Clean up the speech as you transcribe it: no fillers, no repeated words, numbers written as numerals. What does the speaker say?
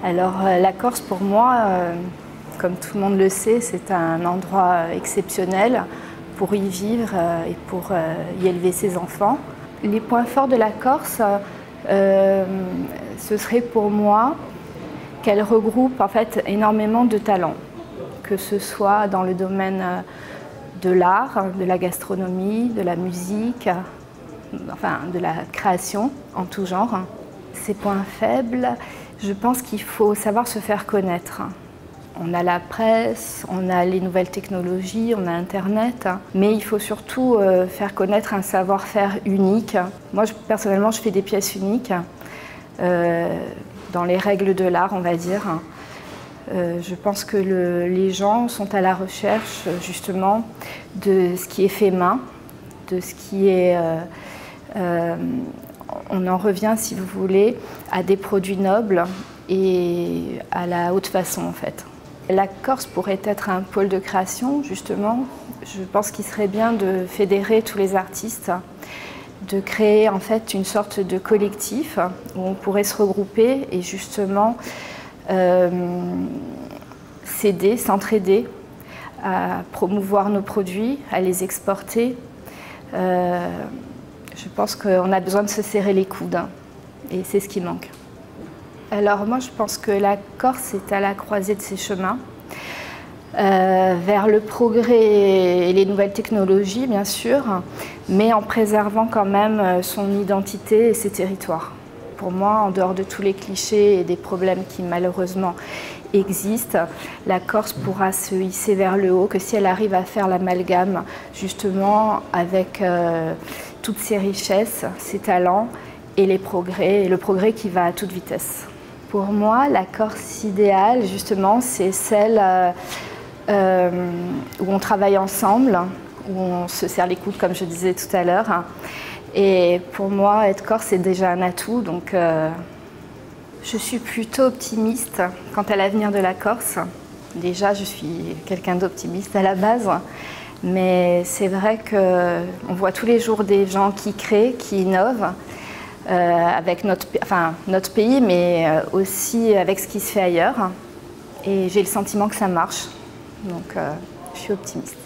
Alors la Corse pour moi, comme tout le monde le sait, c'est un endroit exceptionnel pour y vivre et pour y élever ses enfants. Les points forts de la Corse, ce serait pour moi qu'elle regroupe en fait énormément de talents, que ce soit dans le domaine de l'art, de la gastronomie, de la musique, enfin de la création en tout genre. Ces points faibles, je pense qu'il faut savoir se faire connaître. On a la presse, on a les nouvelles technologies, on a Internet, mais il faut surtout faire connaître un savoir-faire unique. Moi, personnellement, je fais des pièces uniques, dans les règles de l'art, on va dire. Je pense que les gens sont à la recherche, justement, de ce qui est fait main, de ce qui est... on en revient, si vous voulez, à des produits nobles et à la haute façon, en fait. La Corse pourrait être un pôle de création, justement. Je pense qu'il serait bien de fédérer tous les artistes, de créer en fait une sorte de collectif où on pourrait se regrouper et justement s'aider, s'entraider à promouvoir nos produits, à les exporter. Je pense qu'on a besoin de se serrer les coudes et c'est ce qui manque. Alors moi je pense que la Corse est à la croisée de ses chemins, vers le progrès et les nouvelles technologies bien sûr, mais en préservant quand même son identité et ses territoires. Pour moi, en dehors de tous les clichés et des problèmes qui malheureusement existent, la Corse pourra se hisser vers le haut que si elle arrive à faire l'amalgame justement avec toutes ses richesses, ses talents et les progrès, et le progrès qui va à toute vitesse. Pour moi, la Corse idéale, justement, c'est celle où on travaille ensemble, où on se serre les coudes, comme je disais tout à l'heure. Et pour moi, être Corse, c'est déjà un atout. Donc, je suis plutôt optimiste quant à l'avenir de la Corse. Déjà, je suis quelqu'un d'optimiste à la base. Mais c'est vrai qu'on voit tous les jours des gens qui créent, qui innovent. Avec notre pays, mais aussi avec ce qui se fait ailleurs. Et j'ai le sentiment que ça marche. Donc, je suis optimiste.